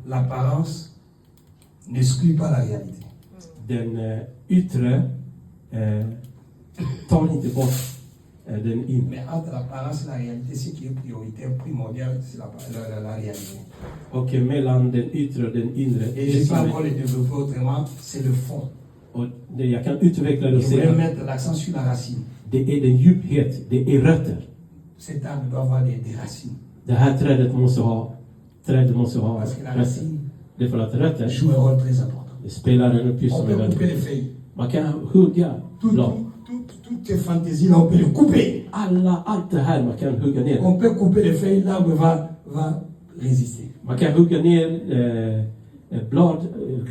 L'apparence n'exclut pas la réalité. Den yttre tar inte bort den inre. Mais entre l'apparence et la réalité, ce qui est prioritaire, primordial, c'est la réalité. Och mellan den yttre och den inre, Et je ne sais pas encore le développer autrement, c'est le fond. och det jag kan utveckla det och Je voulais säga, mettre l'accent sur la racine. det är den djuphet, det är rötter. Cet arbre doit avoir des racines. Det här trädet måste ha Parce que la rötter. racine Det är för att rötter joue un rôle très important. det spelar en uppgift On som är peut couper les väldigt. feuilles. Man kan hugga blad. Toutes tes fantaisies, là, on peut les couper. Allt det här man kan hugga ner. On peut couper les feuilles, l'arbre va résister. Man kan hugga ner blad,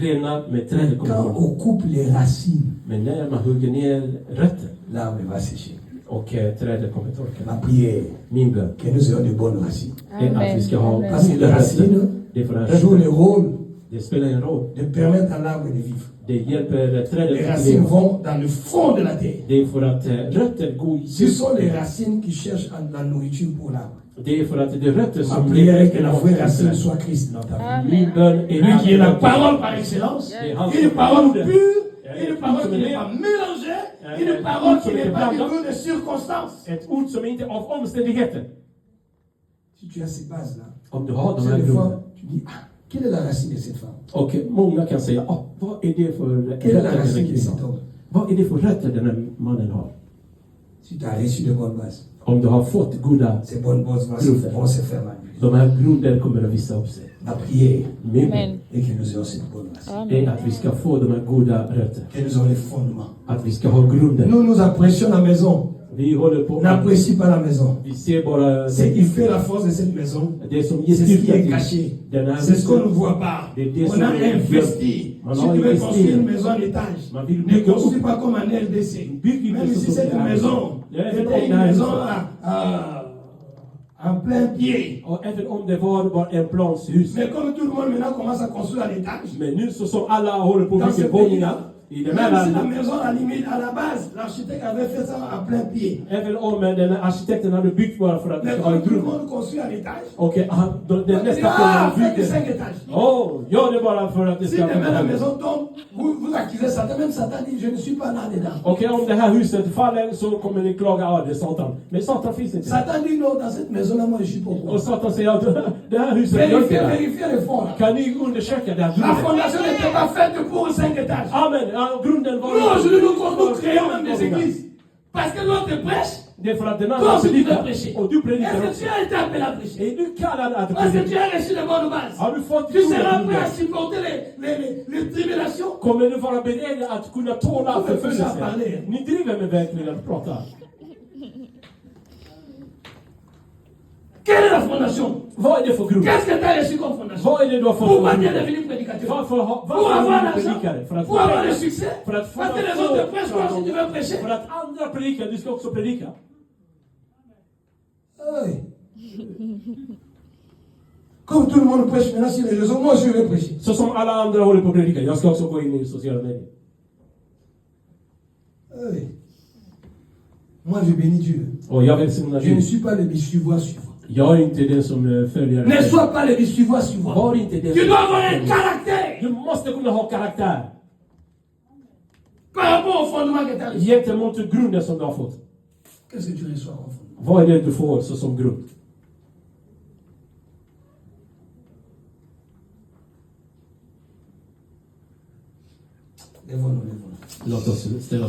grenar, men trädet kommer Quand hålla. on coupe les racines, Men när man hugger ner rötter l'arbre va sécher. och trädet kommer torka. Ma prière, Min bön que nous ayons de bonnes racines. är att vi ska ha Parce que les goda racines rötter. Det är för att jouent le rötter, rôle det spelar en roll. de permettre à l'arbre de vivre. Det hjälper trädet Les att racines leva. vont dans le fond de la terre. Det är för att rötter går i Ce sont les djupet. racines qui cherchent la nourriture pour l'arbre. Det är för att det är rötter Ma som prière est que la vraie lever racine trädet. soit Christ dans ta vie. Min bön är Lui qui est la att parole par excellence, une parole pure, une parole qui n'est pas mélangée, une parole qui n'est pas du tout de circonstances. ett ord som inte är av omständigheter. Si tu as ces bases-là, Om du har de c'est här des grunderna. fois, tu dis, ah, quelle est la racine de cette femme? Och många kan säga, vad är det för Quelle est la rötter den här racine de cet kvinnan har? homme? Vad är det för rötter den här mannen har? Si tu as reçu de bonnes bases, Om du har fått goda, ces bonnes bases vont se faire manifester. de här grunder kommer att visa upp sig. Ma prière Min bön Amen. est que nous ayons cette bonne racine, är att vi ska få de här goda rötter. que nous ayons les fondements. Att vi ska ha grunden. Nous apprécions la maison, Vi håller på, n'apprécie pas la maison. vi ser bara Ce qui fait la force de cette maison, det som ger c'est ce qui styrka est till caché. den här C'est ce qu'on ne huset. voit pas. Det är det On som a är investi. Man Si har tu veux investerat. construire une maison en étage, Man vill ne bygga construis upp. pas comme en RDC. Bygg inte Même så si som cette det är. maison Ja, även était om une det här maison huset. en plein pied. Och även om det var bara en planshus. Mais comme tout le monde maintenant commence à construire à l'étage, Men nu så som alla håller på dans att ce bygga våningar i det här même si la landet. maison à la limite, à la base, l'architecte avait fait ça en plein pied. Även om den här arkitekten hade byggt bara för att det Mais ska vara comme tout le grund. monde construit à l'étage, Och den on dit, nästa ah, planen fait que 5 bygger. étages. Gör det bara för att det Si ska demain la vara. maison tombe, vous accusez Satan. Même Satan dit, je ne suis pas là-dedans. Okej, om det här huset faller så kommer ni klaga, det är Satan. Men Satan finns inte. Satan dit, non, dans cette maison-là, moi, je suis pas au courant. Och Satan säger att det här huset gör inte det här. Vérifiez les fonds. Là. Kan ni undersöka det här La grunden? fondation n'était pas faite pour 5 étages. Amen, grunden var... Nous, aujourd'hui, nous créons même des églises. Parce que l'autre prêche, Det är för att den toi andra aussi tu veux predikar prêcher. och du predikar Est-ce que också. tu as été appelé à prêcher? Är du kallad att Parce que tu predika? as reçu de bonnes bases. Har du fått Tu seras goda prêt à grunder? supporter les tribulations. Kommer du vara beredd att kunna tåla Varför förföljelse? försöka parler? Ni driver med verkligen att prata. Quelle est la fondation? Vad är det för grund? Qu'est-ce que tu as reçu comme fondation? Vad är det du har fått Pourquoi för tu es grund? devenu prédicateur? Varför Pour avoir är du l'argent? predikare? För att Pour få avoir le pengar. succès? För att få Parce que les autres prêchent, toi aussi tu veux prêcher? För att andra predikar, du ska också predika. Oui. Comme tout le monde prêche maintenant sur les réseaux, moi je vais prêcher. Så som alla andra håller på att predika. Jag ska också gå in i sociala medier. Oui. Moi je bénis Dieu. Och jag välsignar Je ne Gud. suis pas le suivant suivant. Jag är inte den som följer. Ne sois pas le suivant suivant. Var inte den Tu som dois avoir un caractère Du måste kunna ha karaktär. par rapport au fondement que tu as reçu. Gentemot grunden som du har fått. Qu'est-ce que tu reçois comme fondement? Vad är det du får så som grund? Lève-nous, lève-nous. Låt oss ställa